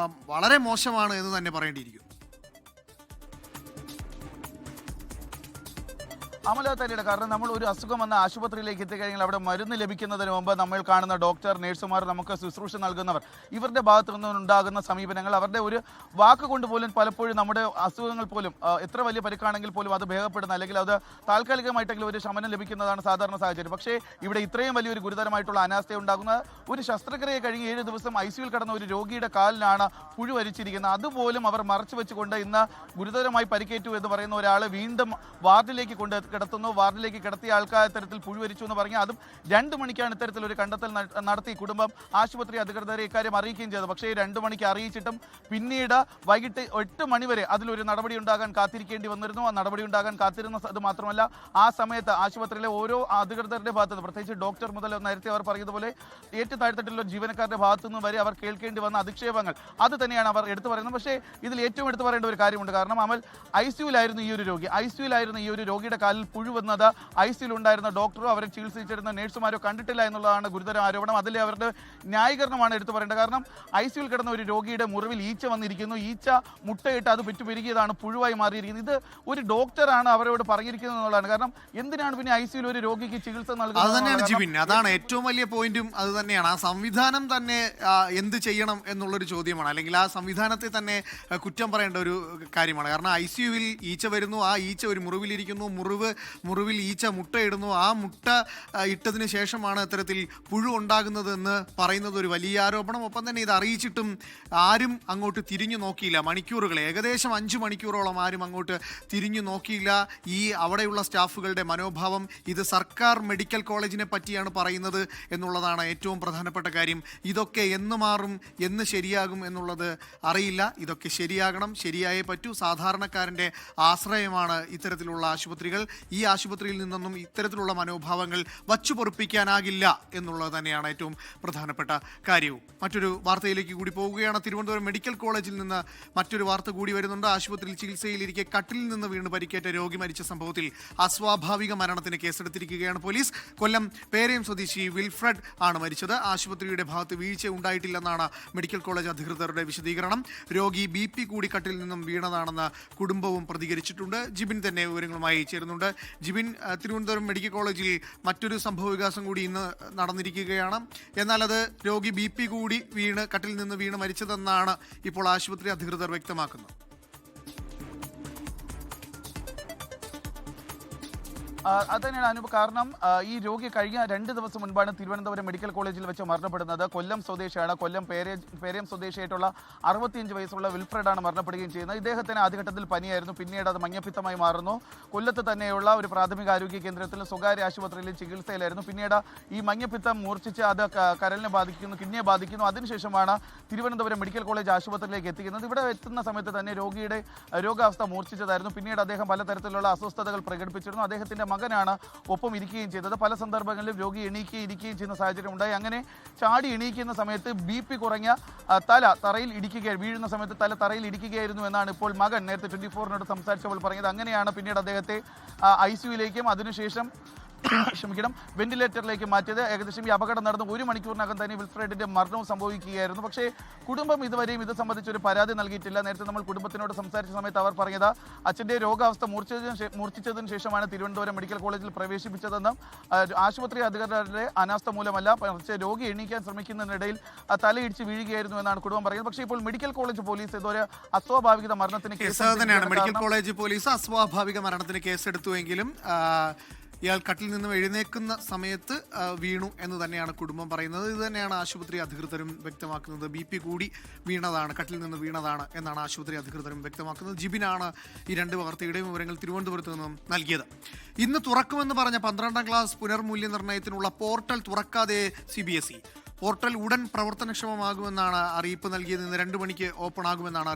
വളരെ മോശമാണ് എന്ന് തന്നെ പറയേണ്ടിയിരിക്കുന്നു. അമല തന്നെയാണ്. കാരണം നമ്മൾ ഒരു അസുഖം വന്ന ആശുപത്രിയിലേക്ക് എത്തിക്കഴിഞ്ഞാൽ അവിടെ മരുന്ന് ലഭിക്കുന്നതിന് മുമ്പ് നമ്മൾ കാണുന്ന ഡോക്ടർ, നഴ്സുമാർ, നമുക്ക് ശുശ്രൂഷ നൽകുന്നവർ, ഇവരുടെ ഭാഗത്തു നിന്നുണ്ടാകുന്ന സമീപനങ്ങൾ, അവരുടെ ഒരു വാക്ക് കൊണ്ട് പോലും പലപ്പോഴും നമ്മുടെ അസുഖങ്ങൾ പോലും എത്ര വലിയ പരിക്കാണെങ്കിൽ പോലും അത് ഭേദപ്പെടുന്ന അല്ലെങ്കിൽ അത് താൽക്കാലികമായിട്ടെങ്കിലും ഒരു ശമനം ലഭിക്കുന്നതാണ് സാധാരണ സാഹചര്യം. പക്ഷേ ഇവിടെ ഇത്രയും വലിയൊരു ഗുരുതരമായിട്ടുള്ള അനാസ്ഥ ഉണ്ടാകുന്ന ഒരു ശസ്ത്രക്രിയ കഴിഞ്ഞ് 7 ദിവസം ICUവിൽ കടന്ന ഒരു രോഗിയുടെ കാലിലാണ് പുഴു വരിച്ചിരിക്കുന്നത്. അതുപോലും അവർ മറച്ചു വെച്ചുകൊണ്ട് ഇന്ന് ഗുരുതരമായി പരിക്കേറ്റു എന്ന് പറയുന്ന ഒരാളെ വീണ്ടും വാർഡിലേക്ക് കൊണ്ട് കിടത്തുന്നു, വാർഡിലേക്ക് കിടത്തിയ ആൾക്കാർ ഇത്തരത്തിൽ പുഴുവരിച്ചു എന്ന് പറഞ്ഞാൽ അതും 2 മണിക്കാണ് ഇത്തരത്തിലൊരു കണ്ടെത്തൽ നടത്തി കുടുംബം ആശുപത്രി അധികൃതരെ ഇക്കാര്യം അറിയിക്കുകയും ചെയ്തത്. പക്ഷേ 2 മണിക്ക് അറിയിച്ചിട്ടും പിന്നീട് വൈകിട്ട് 8 മണി വരെ അതിലൊരു നടപടി ഉണ്ടാകാൻ കാത്തിരിക്കേണ്ടി വന്നിരുന്നു. ആ നടപടി ഉണ്ടാകാൻ കാത്തിരുന്നത് മാത്രമല്ല, ആ സമയത്ത് ആശുപത്രിയിലെ ഓരോ അധികൃതരുടെ ഭാഗത്ത്, പ്രത്യേകിച്ച് ഡോക്ടർ മുതൽ നേരത്തെ അവർ പറഞ്ഞതുപോലെ ഏറ്റവും താഴ്ത്തട്ടിലുള്ള ജീവനക്കാരുടെ ഭാഗത്തു നിന്ന് വരെ അവർ കേൾക്കേണ്ടി വന്ന അധിക്ഷേപങ്ങൾ അത് തന്നെയാണ് അവർ എടുത്തു പറയുന്നത്. പക്ഷേ ഇതിൽ ഏറ്റവും എടുത്തു പറയേണ്ട ഒരു കാര്യമുണ്ട്. കാരണം അമൽ, ഐസിയുലായിരുന്നു ഈ ഒരു രോഗി. ഐസിയുലായിരുന്ന ഈ ഒരു രോഗിയുടെ കാലിൽ പുഴു വന്നത് ഐസിയുൽ ഉണ്ടായിരുന്ന ഡോക്ടറോ അവരെ ചികിത്സിച്ചിരുന്ന നഴ്സുമാരോ കണ്ടിട്ടില്ല എന്നുള്ളതാണ് ഗുരുതര ആരോപണം. അതിലെ അവരുടെ ന്യായീകരണമാണ് എടുത്തു പറയേണ്ടത്. കാരണം ഐസിയുൽ കിടന്ന ഒരു രോഗിയുടെ മുറിവിൽ ഈച്ച വന്നിരിക്കുന്നു, ഈച്ച മുട്ടയിട്ട് അത് പെറ്റുപെരുകിയതാണ്, പുഴുവായി മാറിയിരിക്കുന്നത്. ഇത് ഒരു ഡോക്ടറാണ് അവരോട് പറഞ്ഞിരിക്കുന്നത് എന്നുള്ളതാണ്. കാരണം എന്തിനാണ് പിന്നെ ഐസിയുൽ ഒരു രോഗിക്ക് ചികിത്സ നൽകുന്നത്? അതാണ് ഏറ്റവും വലിയ പോയിന്റും അത് തന്നെയാണ്. ആ സംവിധാനം തന്നെ എന്ത് ചെയ്യണം എന്നുള്ളൊരു ചോദ്യമാണ്, അല്ലെങ്കിൽ ആ സംവിധാനത്തെ തന്നെ കുറ്റം പറയേണ്ട ഒരു കാര്യമാണ്. കാരണം ICUവിൽ ഈച്ച വരുന്നു, ആ ഈച്ച ഒരു മുറിവിലിരിക്കുന്നു, മുറിവിൽ ഈച്ച മുട്ടയിടുന്നു, ആ മുട്ട ഇട്ടതിന് ശേഷമാണ് ഇത്തരത്തിൽ പുഴു ഉണ്ടാകുന്നത് എന്ന് പറയുന്നത് ഒരു വലിയ ആരോപണം. ഒപ്പം തന്നെ ഇത് അറിയിച്ചിട്ടും ആരും അങ്ങോട്ട് തിരിഞ്ഞു നോക്കിയില്ല. മണിക്കൂറുകൾ, ഏകദേശം 5 മണിക്കൂറോളം ആരും അങ്ങോട്ട് തിരിഞ്ഞു നോക്കിയില്ല. ഈ അവിടെയുള്ള സ്റ്റാഫുകളുടെ മനോഭാവം, ഇത് സർക്കാർ മെഡിക്കൽ കോളേജിനെ പറ്റിയാണ് പറയുന്നത് എന്നുള്ളതാണ് ഏറ്റവും പ്രധാനപ്പെട്ട കാര്യം. ഇതൊക്കെ എന്ന് മാറും, എന്ന് ശരിയാകും എന്നുള്ളത് അറിയില്ല. ഇതൊക്കെ ശരിയാകണം, ശരിയായേ പറ്റൂ. സാധാരണക്കാരൻ്റെ ആശ്രയമാണ് ഇത്തരത്തിലുള്ള ആശുപത്രികൾ. ഈ ആശുപത്രിയിൽ നിന്നൊന്നും ഇത്തരത്തിലുള്ള മനോഭാവങ്ങൾ വച്ചു പൊറുപ്പിക്കാനാകില്ല എന്നുള്ളത് തന്നെയാണ് ഏറ്റവും പ്രധാനപ്പെട്ട കാര്യവും. മറ്റൊരു വാർത്തയിലേക്ക് കൂടി പോവുകയാണ്. തിരുവനന്തപുരം മെഡിക്കൽ കോളേജിൽ നിന്ന് മറ്റൊരു വാർത്ത കൂടി വരുന്നുണ്ട്. ആശുപത്രിയിൽ ചികിത്സയിലിരിക്കെ കട്ടിലിൽ നിന്ന് വീണ് പരിക്കേറ്റ രോഗി മരിച്ച സംഭവത്തിൽ അസ്വാഭാവിക മരണത്തിന് കേസെടുത്തിരിക്കുകയാണ് പോലീസ്. കൊല്ലം പേരയം സ്വദേശി വിൽഫ്രഡ് ആണ് മരിച്ചത്. ആശുപത്രിയുടെ ഭാഗത്ത് വീഴ്ച ഉണ്ടായിട്ടില്ലെന്നാണ് മെഡിക്കൽ കോളേജ് അധികൃതരുടെ വിശദീകരണം. രോഗി BP കൂടി കട്ടിൽ നിന്നും വീണതാണെന്ന് കുടുംബവും പ്രതികരിച്ചിട്ടുണ്ട്. ജിബിൻ തന്നെ വിവരങ്ങളുമായി ചേരുന്നുണ്ട്. ജിബിൻ, തിരുവനന്തപുരം മെഡിക്കൽ കോളേജിൽ മറ്റൊരു സംഭവ വികാസം കൂടി ഇന്ന് നടന്നിരിക്കുകയാണ്. എന്നാൽ അത് രോഗി BP കൂടി കട്ടിൽ നിന്ന് വീണ് മരിച്ചതെന്നാണ് ഇപ്പോൾ ആശുപത്രി അധികൃതർ വ്യക്തമാക്കുന്നത്. അത് തന്നെയാണ് അനൂപ്. കാരണം ഈ രോഗി കഴിഞ്ഞ 2 ദിവസം മുൻപാണ് തിരുവനന്തപുരം മെഡിക്കൽ കോളേജിൽ വെച്ച് മരണപ്പെടുന്നത്. കൊല്ലം സ്വദേശിയാണ്. കൊല്ലം പേരയം സ്വദേശിയായിട്ടുള്ള 65 വയസ്സുള്ള വിൽഫ്രഡാണ് മരണപ്പെടുകയും ചെയ്യുന്നത്. ഇദ്ദേഹത്തിന് ആദ്യഘട്ടത്തിൽ പനിയായിരുന്നു, പിന്നീട് അത് മഞ്ഞപ്പിത്തമായി മാറുന്നു. കൊല്ലത്ത് തന്നെയുള്ള ഒരു പ്രാഥമിക ആരോഗ്യ കേന്ദ്രത്തിലും സ്വകാര്യ ആശുപത്രിയിലും ചികിത്സയിലായിരുന്നു. പിന്നീട് ഈ മഞ്ഞപ്പിത്തം മൂർച്ഛിച്ച് അത് കരളിനെ ബാധിക്കുന്നു, കിഡ്നിയെ ബാധിക്കുന്നു. അതിനുശേഷമാണ് തിരുവനന്തപുരം മെഡിക്കൽ കോളേജ് ആശുപത്രിയിലേക്ക് എത്തിക്കുന്നത്. ഇവിടെ എത്തുന്ന സമയത്ത് തന്നെ രോഗിയുടെ രോഗാവസ്ഥ മൂർച്ഛിച്ചതായിരുന്നു. പിന്നീട് അദ്ദേഹം പലതരത്തിലുള്ള അസ്വസ്ഥതകൾ പ്രകടിപ്പിച്ചിരുന്നു. അദ്ദേഹത്തിന്റെ മകനാണ് ഒപ്പം ഇരിക്കുകയും ചെയ്തത്. പല സന്ദർഭങ്ങളിലും രോഗി ഇരിക്കുകയും ചെയ്യുന്ന സാഹചര്യം ഉണ്ടായി. അങ്ങനെ ചാടി എണീക്കുന്ന സമയത്ത് BP കുറഞ്ഞ തറയിൽ വീഴുന്ന സമയത്ത് തറയിൽ ഇടിക്കുകയായിരുന്നു എന്നാണ് ഇപ്പോൾ മകൻ നേരത്തെ 24-നോട് സംസാരിച്ചപ്പോൾ പറഞ്ഞത്. അങ്ങനെയാണ് പിന്നീട് അദ്ദേഹത്തെ ICUവിലേക്കും അതിനുശേഷം വെന്റിലേറ്ററിലേക്ക് മാറ്റിയത്. ഏകദേശം ഈ അപകടം നടന്ന് 1 മണിക്കൂറിനകം തന്നെ വിൽഫ്രഡിന്റെ മരണവും സംഭവിക്കുകയായിരുന്നു. പക്ഷേ കുടുംബം ഇതുവരെയും ഇത് സംബന്ധിച്ചൊരു പരാതി നൽകിയിട്ടില്ല. നേരത്തെ നമ്മൾ കുടുംബത്തിനോട് സംസാരിച്ച സമയത്ത് അവർ പറഞ്ഞത് അച്ഛന്റെ രോഗാവസ്ഥ മൂർച്ഛിച്ചതിന് ശേഷമാണ് തിരുവനന്തപുരം മെഡിക്കൽ കോളേജിൽ പ്രവേശിപ്പിച്ചതെന്നും ആശുപത്രി അധികൃതരുടെ അനാസ്ഥ മൂലമല്ല, പക്ഷേ രോഗി എണീക്കാൻ ശ്രമിക്കുന്നതിനിടയിൽ തലയിടിച്ച് വീഴുകയായിരുന്നു എന്നാണ് കുടുംബം പറയുന്നത്. പക്ഷേ ഇപ്പോൾ മെഡിക്കൽ കോളേജ് പോലീസ് ഇതൊരു അസ്വാഭാവിക മരണത്തിന് മെഡിക്കൽ കോളേജ് പോലീസ് അസ്വാഭാവിക മരണത്തിന് കേസെടുത്തുവെങ്കിലും ഇയാൾ കട്ടിൽ നിന്നും എഴുന്നേക്കുന്ന സമയത്ത് വീണു എന്ന് തന്നെയാണ് കുടുംബം പറയുന്നത്. ഇത് തന്നെയാണ് ആശുപത്രി അധികൃതരും വ്യക്തമാക്കുന്നത്. BP കൂടി വീണതാണ്, കട്ടിൽ നിന്ന് വീണതാണ് എന്നാണ് ആശുപത്രി അധികൃതരും വ്യക്തമാക്കുന്നത്. ജിബിനാണ് ഈ 2 വാർത്തയുടെയും വിവരങ്ങൾ തിരുവനന്തപുരത്ത് നിന്നും നൽകിയത്. ഇന്ന് തുറക്കുമെന്ന് പറഞ്ഞ 12ാം ക്ലാസ് പുനർമൂല്യനിർണ്ണയത്തിനുള്ള പോർട്ടൽ തുറക്കാതെ CBSE. പോർട്ടൽ ഉടൻ പ്രവർത്തനക്ഷമമാകുമെന്നാണ് അറിയിപ്പ് നൽകിയത്. ഇന്ന് 2 മണിക്ക് ഓപ്പൺ ആകുമെന്നാണ്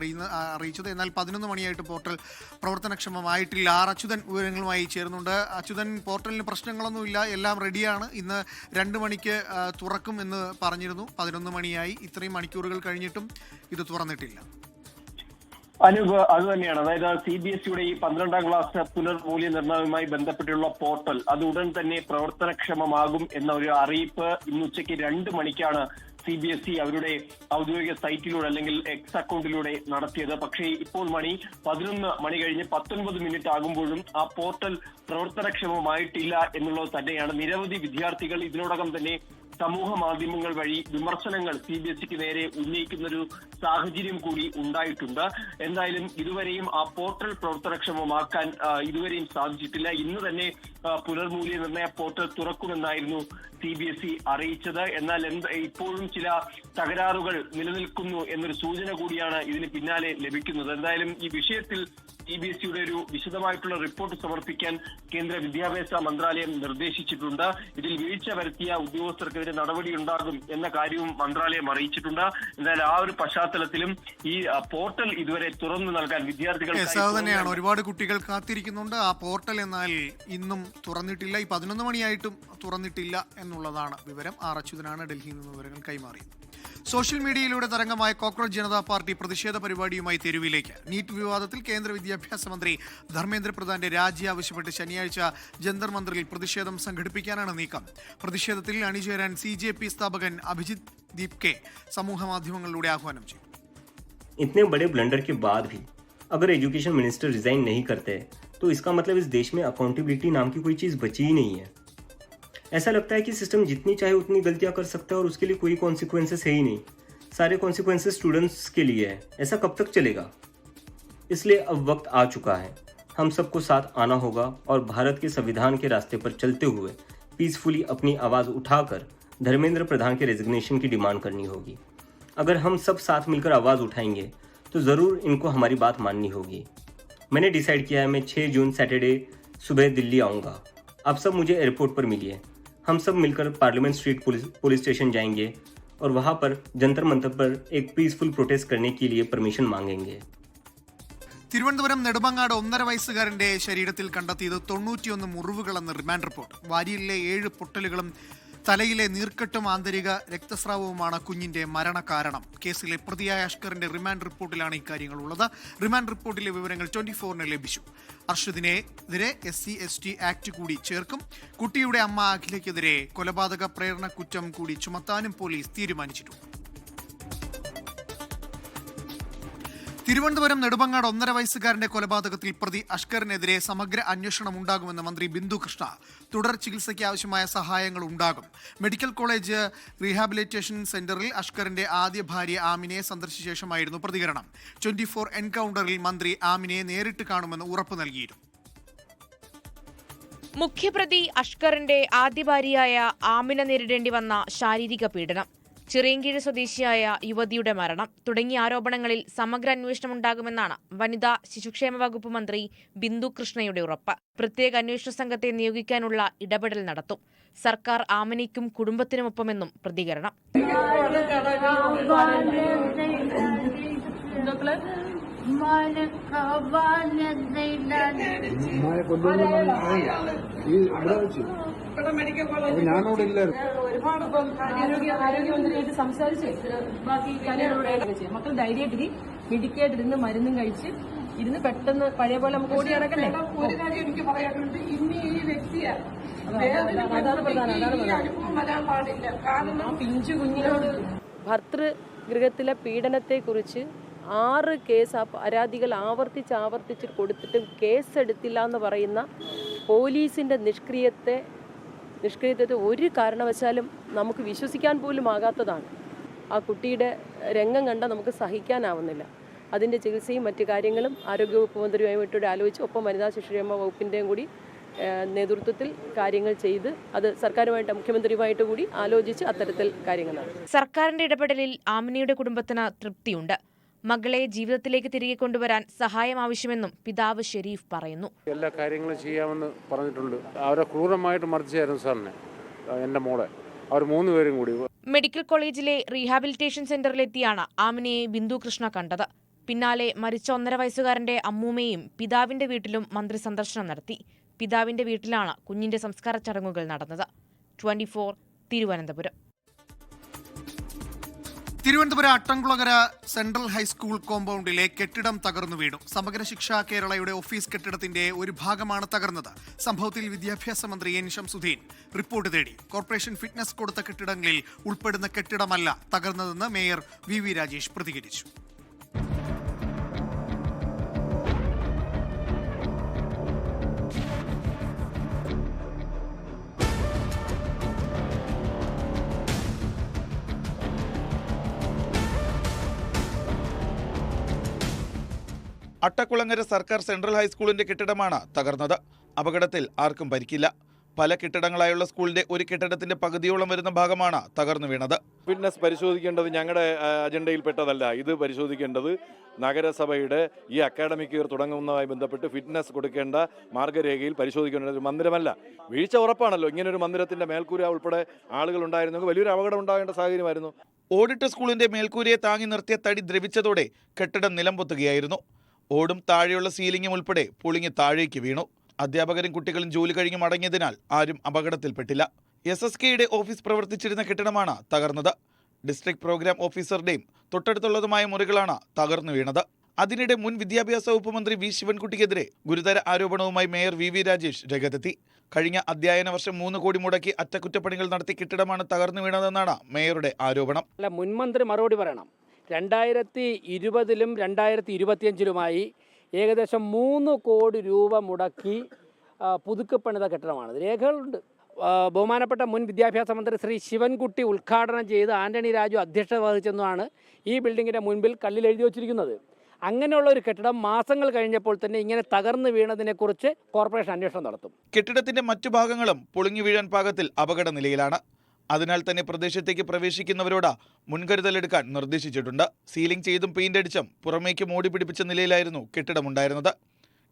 അറിയിച്ചത്. എന്നാൽ 11 മണിയായിട്ട് പോർട്ടൽ പ്രവർത്തനക്ഷമമായിട്ടില്ല. അച്യുതൻ വിവരങ്ങളുമായി ചേർന്നുണ്ട്. അച്യുതൻ, പോർട്ടലിന് പ്രശ്നങ്ങളൊന്നുമില്ല, എല്ലാം റെഡിയാണ്. ഇന്ന് 2 മണിക്ക് തുറക്കും എന്ന് പറഞ്ഞിരുന്നു. 11 മണിയായി. ഇത്രയും മണിക്കൂറുകൾ കഴിഞ്ഞിട്ടും ഇത് തുറന്നിട്ടില്ല. അനൂപ്, അത് തന്നെയാണ്. അതായത് CBSEയുടെ ഈ 12ാം ക്ലാസ് പുനർമൂല്യനിർണ്ണയവുമായി ബന്ധപ്പെട്ടുള്ള പോർട്ടൽ അത് ഉടൻ തന്നെ പ്രവർത്തനക്ഷമമാകും എന്ന ഒരു അറിയിപ്പ് ഇന്ന് ഉച്ചയ്ക്ക് 2 മണിക്കാണ് CBSE അവരുടെ ഔദ്യോഗിക സൈറ്റിലൂടെ അല്ലെങ്കിൽ എക്സ് അക്കൗണ്ടിലൂടെ നടത്തിയത്. പക്ഷേ ഇപ്പോൾ 11 മണി കഴിഞ്ഞ് 19 മിനിറ്റ് ആകുമ്പോഴും ആ പോർട്ടൽ പ്രവർത്തനക്ഷമമായിട്ടില്ല എന്നുള്ളത് തന്നെയാണ്. നിരവധി വിദ്യാർത്ഥികൾ ഇതിനോടകം തന്നെ സമൂഹ മാധ്യമങ്ങൾ വഴി വിമർശനങ്ങൾ CBSEക്ക് നേരെ ഉന്നയിക്കുന്നൊരു സാഹചര്യം കൂടി ഉണ്ടായിട്ടുണ്ട്. എന്തായാലും ഇതുവരെയും ആ പോർട്ടൽ പ്രവർത്തനക്ഷമമാക്കാൻ ഇതുവരെയും സാധിച്ചിട്ടില്ല. ഇന്ന് തന്നെ പുനർമൂല്യനിർണ്ണയ പോർട്ടൽ തുറക്കുമെന്നായിരുന്നു CBSE അറിയിച്ചത്. എന്നാൽ ഇപ്പോഴും ചില തകരാറുകൾ നിലനിൽക്കുന്നു എന്നൊരു സൂചന കൂടിയാണ് ഇതിന് പിന്നാലെ ലഭിക്കുന്നത്. എന്തായാലും ഈ വിഷയത്തിൽ CBSEയുടെ ഒരു വിശദമായിട്ടുള്ള റിപ്പോർട്ട് സമർപ്പിക്കാൻ കേന്ദ്ര വിദ്യാഭ്യാസ മന്ത്രാലയം നിർദ്ദേശിച്ചിട്ടുണ്ട്. ഇതിൽ വീഴ്ച വരുത്തിയ ഉദ്യോഗസ്ഥർക്കെതിരെ നടപടിയുണ്ടാകും എന്ന കാര്യവും മന്ത്രാലയം അറിയിച്ചിട്ടുണ്ട്. എന്നാൽ ആ ഒരു പശ്ചാത്തലത്തിലും ഈ പോർട്ടൽ ഇതുവരെ തുറന്നു നൽകാൻ വിദ്യാർത്ഥികൾ തന്നെയാണ്. ഒരുപാട് കുട്ടികൾ കാത്തിരിക്കുന്നുണ്ട്. ആ പോർട്ടൽ എന്നാൽ ഇന്നും തുറന്നിട്ടില്ല. ഈ 11 മണിയായിട്ടും തുറന്നിട്ടില്ല എന്നുള്ളതാണ് വിവരം. ആർ അച്യുതനാണ് ഡൽഹിയിൽ നിന്ന് വിവരങ്ങൾ കൈമാറിയത്. സോഷ്യൽ മീഡിയയിലൂടെ തരംഗമായ കോക്രോച്ച് ജനതാ പാർട്ടി പ്രതിഷേധ പരിപാടിയുമായി തെരുവിലേക്ക്. നീറ്റ് വിവാദത്തിൽ കേന്ദ്ര വിദ്യാഭ്യാസ മന്ത്രി ധർമ്മേന്ദ്ര പ്രധാന്റെ രാജി ആവശ്യപ്പെട്ട് ശനിയാഴ്ച ജന്തർ മന്ദിറിൽ പ്രതിഷേധം സംഘടിപ്പിക്കാനാണ് നീക്കം. പ്രതിഷേധത്തിൽ അണിചേരാൻ CJP സ്ഥാപകൻ അഭിജിത് ദീപ് കെ സമൂഹ മാധ്യമങ്ങളിലൂടെ ആഹ്വാനം ചെയ്തു. इतने बड़े ब्लंडर के बाद भी अगर एजुकेशन मिनिस्टर रिजाइन नहीं करते तो इसका मतलब इस देश में अकाउंटेबिलिटी नाम की कोई चीज़ बची ही नहीं है। ऐसा लगता है कि सिस्टम जितनी चाहे उतनी गलतियां कर सकता है और उसके लिए कोई कॉन्सिक्वेंसेस है ही नहीं। सारे कॉन्सिक्वेंसेस स्टूडेंट्स के लिए है। ऐसा कब तक चलेगा? इसलिए अब वक्त आ चुका है, हम सबको साथ आना होगा और भारत के संविधान के रास्ते पर चलते हुए पीसफुली अपनी आवाज़ उठाकर धर्मेंद्र प्रधान के रेजिग्नेशन की डिमांड करनी होगी। अगर हम सब साथ मिलकर आवाज़ उठाएंगे तो ज़रूर इनको हमारी बात माननी होगी। मैंने डिसाइड किया है मैं 6 जून सैटरडे सुबह दिल्ली आऊँगा। आप सब मुझे एयरपोर्ट पर मिलिए। हम सब मिलकर पार्लियामेंट स्ट्रीट पुलिस स्टेशन जाएंगे और वहाँ पर जंतर मंतर पर एक पीसफुल प्रोटेस्ट करने के लिए परमिशन मांगेंगे। തിരുവനന്തപുരം നെടുമങ്ങാട് 1.5 വയസ്സുകാരന്റെ ശരീരത്തിൽ കണ്ടെത്തിയത് 91 മുറിവുകളെന്ന് റിമാൻഡ് റിപ്പോർട്ട്. വാരിയിലെ 7 പൊട്ടലുകളും തലയിലെ നീർക്കെട്ടും ആന്തരിക രക്തസ്രാവവുമാണ് കുഞ്ഞിന്റെ മരണകാരണം. കേസിലെ പ്രതിയായ അഷ്കറിന്റെ റിമാൻഡ് റിപ്പോർട്ടിലാണ് ഇക്കാര്യങ്ങൾ ഉള്ളത്. റിമാൻഡ് റിപ്പോർട്ടിലെ വിവരങ്ങൾ 24-ന് ലഭിച്ചു. അർഷദിനെതിരെ SC/ST ആക്ട് കൂടി ചേർക്കും. കുട്ടിയുടെ അമ്മ അഖിലയ്ക്കെതിരെ കൊലപാതക പ്രേരണ കുറ്റം കൂടി ചുമത്താനും പോലീസ് തീരുമാനിച്ചിട്ടുണ്ട്. തിരുവനന്തപുരം നെടുമങ്ങാട് 1.5 വയസ്സുകാരന്റെ കൊലപാതകത്തിൽ പ്രതി അഷ്കറിനെതിരെ സമഗ്ര അന്വേഷണം ഉണ്ടാകുമെന്ന് മന്ത്രി ബിന്ദു കൃഷ്ണ. തുടർ ചികിത്സയ്ക്ക് ആവശ്യമായ സഹായങ്ങൾ ഉണ്ടാകും. മെഡിക്കൽ കോളേജ് റീഹാബിലിറ്റേഷൻ സെന്ററിൽ അഷ്കറിന്റെ ആദ്യ ഭാര്യ ആമിനയെ സന്ദർശിച്ച ശേഷമായിരുന്നു പ്രതികരണം. 24 എൻകൗണ്ടറിൽ മന്ത്രി ആമിനയെ നേരിട്ട് കാണുമെന്ന് ഉറപ്പ് നൽകിയിരുന്നു. മുഖ്യപ്രതി അഷ്കറിന്റെ ആദ്യ ഭാര്യയായ ആമിന നേരിടേണ്ടി വന്ന ശാരീരിക പീഡനം, ചിറയൻകീഴ് സ്വദേശിയായ യുവതിയുടെ മരണം തുടങ്ങിയ ആരോപണങ്ങളിൽ സമഗ്ര അന്വേഷണം ഉണ്ടാകുമെന്നാണ് വനിതാ ശിശുക്ഷേമ വകുപ്പ് മന്ത്രി ബിന്ദു കൃഷ്ണയുടെ ഉറപ്പ്. പ്രത്യേക അന്വേഷണ സംഘത്തെ നിയോഗിക്കാനുള്ള ഇടപെടൽ നടത്തും. സർക്കാർ ആമിനയ്ക്കും കുടുംബത്തിനുമൊപ്പമെന്നും പ്രതികരണം. ആരോഗ്യമന്ത്രിയായിട്ട് സംസാരിച്ച് ബാക്കി കാര്യങ്ങളോട് മക്കൾ ധൈര്യമായിട്ട് മെഡിക്കേറ്റ് ഇരുന്ന് മരുന്നും കഴിച്ച് ഇരുന്ന് പെട്ടെന്ന് പഴയ പോലെ നമുക്ക് ഓടി നടക്കണ്ടേ. ഒരു കാര്യം എനിക്ക് പറയാനുണ്ട്, ഇന്ന് ഈ വ്യക്തിയെ അതാണ് പാടില്ല. കാരണം പിഞ്ചു കുഞ്ഞിനോട് ഭർതൃഗൃഹത്തിലെ പീഡനത്തെക്കുറിച്ച് 6 കേസ് പരാതികൾ ആവർത്തിച്ച് കൊടുത്തിട്ടും കേസെടുത്തില്ല എന്ന് പറയുന്ന പോലീസിൻ്റെ നിഷ്ക്രിയത്വത്തെ ഒരു കാരണവശാലും നമുക്ക് വിശ്വസിക്കാൻ പോലും ആകാത്തതാണ്. ആ കുട്ടിയുടെ രംഗം കണ്ടാൽ നമുക്ക് സഹിക്കാനാവുന്നില്ല. അതിൻ്റെ ചികിത്സയും മറ്റു കാര്യങ്ങളും ആരോഗ്യവകുപ്പ് മന്ത്രിയുമായിട്ട് ആലോചിച്ച് ഒപ്പം വനിതാ ശിശുക്ഷേമ വകുപ്പിൻ്റെയും കൂടി നേതൃത്വത്തിൽ കാര്യങ്ങൾ ചെയ്ത് അത് സർക്കാരുമായിട്ട് മുഖ്യമന്ത്രിയുമായിട്ട് കൂടി ആലോചിച്ച് അത്തരത്തിൽ കാര്യങ്ങൾ നടത്തും. സർക്കാരിന്റെ ഇടപെടലിൽ ആമിനയുടെ കുടുംബത്തിന് തൃപ്തിയുണ്ട്. മകളെ ജീവിതത്തിലേക്ക് തിരികെ കൊണ്ടുവരാൻ സഹായം ആവശ്യമെന്നും പിതാവ് ഷെരീഫ് പറയുന്നു. എല്ലാ കാര്യങ്ങളും ചെയ്യാമെന്ന് പറഞ്ഞിട്ടുണ്ട്. അവരെ ക്രൂരമായിട്ട് മർദ്ദിച്ചായിരുന്നു സാറിനെ, എൻ്റെ മോളെ. അവർ 3 പേരും കൂടി. മെഡിക്കൽ കോളേജിലെ റീഹാബിലിറ്റേഷൻ സെന്ററിലെത്തിയാണ് ആമിനയെ ബിന്ദു കൃഷ്ണ കണ്ടത്. പിന്നാലെ മരിച്ച 1.5 വയസ്സുകാരന്റെ അമ്മൂമ്മയും പിതാവിന്റെ വീട്ടിലും മന്ത്രി സന്ദർശനം നടത്തി. പിതാവിന്റെ വീട്ടിലാണ് കുഞ്ഞിന്റെ സംസ്കാര ചടങ്ങുകൾ നടന്നത്. 24 തിരുവനന്തപുരം. തിരുവനന്തപുരം അട്ടംകുളങ്ങര സെൻട്രൽ ഹൈസ്കൂൾ കോമ്പൗണ്ടിലെ കെട്ടിടം തകർന്നു വീണു. സമഗ്ര ശിക്ഷ കേരളയുടെ ഓഫീസ് കെട്ടിടത്തിന്റെ ഒരു ഭാഗമാണ് തകർന്നത്. സംഭവത്തിൽ വിദ്യാഭ്യാസ മന്ത്രി N. ശംസുദ്ദീൻ റിപ്പോർട്ട് തേടി. കോർപ്പറേഷൻ ഫിറ്റ്നസ് കൊടുത്ത കെട്ടിടങ്ങളിൽ ഉൾപ്പെടുന്ന കെട്ടിടമല്ല തകർന്നതെന്ന് മേയർ VV രാജേഷ് പ്രതികരിച്ചു. അട്ടക്കുളങ്ങര സർക്കാർ സെൻട്രൽ ഹൈസ്കൂളിന്റെ കെട്ടിടമാണ് തകർന്നത്. അപകടത്തിൽ ആർക്കും പരിക്കില്ല. പല കെട്ടിടങ്ങളായുള്ള സ്കൂളിന്റെ ഒരു കെട്ടിടത്തിന്റെ പകുതിയോളം വരുന്ന ഭാഗമാണ് തകർന്നു വീണത്. ഫിറ്റ്നസ് പരിശോധിക്കേണ്ടത് ഞങ്ങളുടെ അജണ്ടയിൽപ്പെട്ടതല്ല. ഇത് പരിശോധിക്കേണ്ടത് നഗരസഭയുടെ ഈ അക്കാഡമിക് ഇയർ തുടങ്ങുന്നതുമായി ബന്ധപ്പെട്ട് ഫിറ്റ്നസ് കൊടുക്കേണ്ട മാർഗ്ഗരേഖയിൽ പരിശോധിക്കേണ്ട ഒരു മന്ദിരമല്ല. വീഴ്ച ഉറപ്പാണല്ലോ. ഇങ്ങനൊരു മന്ദിരത്തിന്റെ മേൽക്കൂര ഉൾപ്പെടെ ആളുകൾ ഉണ്ടായിരുന്നെങ്കിൽ വലിയൊരു അപകടം ഉണ്ടാകേണ്ട സാഹചര്യമായിരുന്നു. ഓടിട്ട സ്കൂളിന്റെ മേൽക്കൂരയെ താങ്ങി നിർത്തിയ തടി ദ്രവിച്ചതോടെ കെട്ടിടം നിലംപൊത്തുകയായിരുന്നു. ഓടും താഴെയുള്ള സീലിംഗും ഉൾപ്പെടെ പൊളിഞ്ഞ് താഴേക്ക് വീണു. അധ്യാപകരും കുട്ടികളും ജോലി കഴിഞ്ഞ് മടങ്ങിയതിനാൽ ആരും അപകടത്തിൽപ്പെട്ടില്ല. SSKയുടെ ഓഫീസ് പ്രവർത്തിച്ചിരുന്ന കെട്ടിടമാണ് തകർന്നത്. ഡിസ്ട്രിക്ട് പ്രോഗ്രാം ഓഫീസറുടെയും തൊട്ടടുത്തുള്ളതുമായ മുറികളാണ് തകർന്നു വീണത്. അതിനിടെ മുൻ വിദ്യാഭ്യാസ വകുപ്പ് മന്ത്രി വി ശിവൻകുട്ടിക്കെതിരെ ഗുരുതര ആരോപണവുമായി മേയർ VV രാജേഷ് രംഗത്തെത്തി. കഴിഞ്ഞ അധ്യയന വർഷം 3 കോടി മുടക്കി അറ്റകുറ്റപ്പണികൾ നടത്തി കെട്ടിടമാണ് തകർന്നു വീണതെന്നാണ് മേയറുടെ ആരോപണം. മുൻമന്ത്രി മറുപടി പറയണം. 2020-ലും 2025-ലുമായി ഏകദേശം 3 കോടി രൂപ മുടക്കി പുതുക്കപ്പണിത കെട്ടിടമാണ്. രേഖകളുണ്ട്. ബഹുമാനപ്പെട്ട മുൻ വിദ്യാഭ്യാസ മന്ത്രി ശ്രീ ശിവൻകുട്ടി ഉദ്ഘാടനം ചെയ്ത് ആന്റണി രാജു അധ്യക്ഷത വഹിച്ചെന്നാണ് ഈ ബിൽഡിങ്ങിൻ്റെ മുൻപിൽ കല്ലിൽ എഴുതി വച്ചിരിക്കുന്നത്. അങ്ങനെയുള്ള ഒരു കെട്ടിടം മാസങ്ങൾ കഴിഞ്ഞപ്പോൾ തന്നെ ഇങ്ങനെ തകർന്നു വീണതിനെക്കുറിച്ച് കോർപ്പറേഷൻ അന്വേഷണം നടത്തും. കെട്ടിടത്തിന്റെ മറ്റു ഭാഗങ്ങളും പൊളിഞ്ഞു വീഴാൻ പാകത്തിൽ അപകട നിലയിലാണ്. അതിനാൽ തന്നെ പ്രദേശത്തേക്ക് പ്രവേശിക്കുന്നവരോട് മുൻകരുതലെടുക്കാൻ നിർദ്ദേശിച്ചിട്ടുണ്ട്. സീലിംഗ് ചെയ്തും പെയിന്റ് അടിച്ചും പുറമേക്ക് മോടി പിടിപ്പിച്ച നിലയിലായിരുന്നു കെട്ടിടമുണ്ടായിരുന്നത്.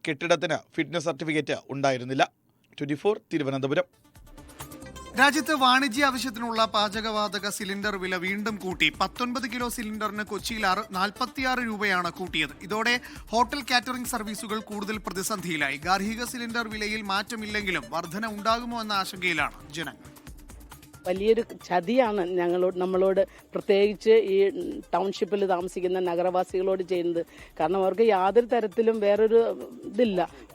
കെട്ടിടത്തിന് ഫിറ്റ്നസ് സർട്ടിഫിക്കറ്റ് ഉണ്ടായിരുന്നില്ല. 24 തിരുവനന്തപുരം. രാജ്യത്ത് വാണിജ്യ ആവശ്യത്തിനുള്ള പാചകവാതക സിലിണ്ടർ വില വീണ്ടും കൂട്ടി. 19 കിലോ സിലിണ്ടറിന് കൊച്ചിയിൽ 46 രൂപയാണ് കൂട്ടിയത്. ഇതോടെ ഹോട്ടൽ കാറ്ററിംഗ് സർവീസുകൾ കൂടുതൽ പ്രതിസന്ധിയിലായി. ഗാർഹിക സിലിണ്ടർ വിലയിൽ മാറ്റമില്ലെങ്കിലും വർധന ഉണ്ടാകുമോ എന്ന ആശങ്കയിലാണ് ജനങ്ങൾ. വലിയൊരു ചതിയാണ് നമ്മളോട് പ്രത്യേകിച്ച് ഈ ടൗൺഷിപ്പിൽ താമസിക്കുന്ന നഗരവാസികളോട് ചെയ്യുന്നത്. കാരണം അവർക്ക് യാതൊരു തരത്തിലും വേറൊരു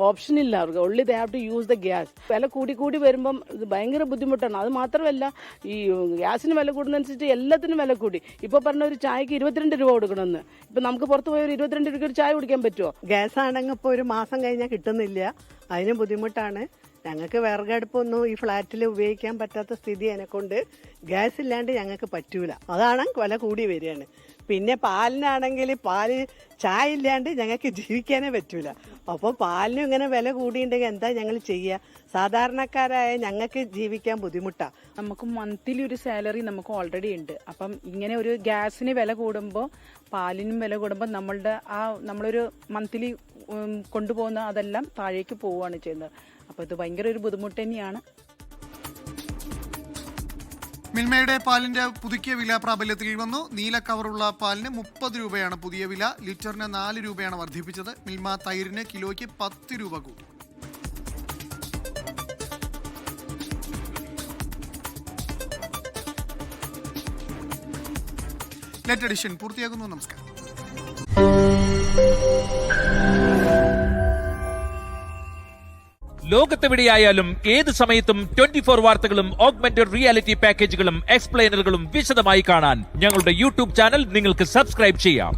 ഓപ്ഷനില്ല. അവർക്ക് only they have to use the gas. വില കൂടി വരുമ്പം ഇത് ഭയങ്കര ബുദ്ധിമുട്ടാണ്. അത് മാത്രമല്ല ഈ ഗ്യാസിന് വില കൂടുന്നതനുസരിച്ച് എല്ലാത്തിനും വില കൂടി. ഇപ്പോൾ പറഞ്ഞ ഒരു ചായക്ക് 22 രൂപ കൊടുക്കണമെന്ന്. ഇപ്പം നമുക്ക് പുറത്ത് പോയി ഒരു 22 രൂപയ്ക്ക് ഒരു ചായ കുടിക്കാൻ പറ്റുമോ? ഗ്യാസ് ആണെങ്കിൽ ഇപ്പോൾ ഒരു മാസം കഴിഞ്ഞാൽ കിട്ടുന്നില്ല. അതിന് ബുദ്ധിമുട്ടാണ്. ഞങ്ങൾക്ക് വിറകടുപ്പൊന്നും ഈ ഫ്ലാറ്റിൽ ഉപയോഗിക്കാൻ പറ്റാത്ത സ്ഥിതി എന്നെക്കൊണ്ട് ഗ്യാസ് ഇല്ലാണ്ട് ഞങ്ങൾക്ക് പറ്റൂല. അതാണ് വില കൂടി വരികയാണ്. പിന്നെ പാലിനാണെങ്കിൽ ചായ ഇല്ലാണ്ട് ഞങ്ങൾക്ക് ജീവിക്കാനേ പറ്റൂല. അപ്പോൾ പാലിനും ഇങ്ങനെ വില കൂടിയിട്ടുണ്ടെങ്കിൽ എന്താ ഞങ്ങൾ ചെയ്യുക? സാധാരണക്കാരായ ഞങ്ങൾക്ക് ജീവിക്കാൻ ബുദ്ധിമുട്ടാണ്. നമുക്ക് മന്ത്ലി ഒരു സാലറി നമുക്ക് ഓൾറെഡി ഉണ്ട്. അപ്പം ഇങ്ങനെ ഒരു ഗ്യാസിന് വില കൂടുമ്പോൾ പാലിനും വില കൂടുമ്പോൾ നമ്മളൊരു മന്ത്ലി കൊണ്ടുപോകുന്ന അതെല്ലാം താഴേക്ക് പോവുകയാണ് ചെയ്യുന്നത്. അപ്പോൾ ഇത് ഭയങ്കര ഒരു ബുദ്ധിമുട്ട് തന്നെയാണ്. മിൽമയുടെ പാലിന്റെ പുതുക്കിയ വില പ്രാബല്യത്തിൽ വന്നു. നീല കവറുള്ള പാലിന് 30 രൂപയാണ് പുതിയ വില. ലിറ്ററിന് 4 രൂപയാണ് വർദ്ധിപ്പിച്ചത്. മിൽമ തൈരിന് കിലോയ്ക്ക് 10 രൂപ കൂട്ടി. നെറ്റ് എഡിഷൻ പൂർത്തിയാകുന്നു. നമസ്കാരം. ലോകത്തെവിടെയായാലും ഏത് സമയത്തും 24 വാർത്തകളും ഓഗ്മെന്റഡ് റിയാലിറ്റി പാക്കേജുകളും എക്സ്പ്ലെയിനറുകളും വിശദമായി കാണാൻ ഞങ്ങളുടെ YouTube ചാനൽ നിങ്ങൾക്ക് സബ്സ്ക്രൈബ് ചെയ്യാം.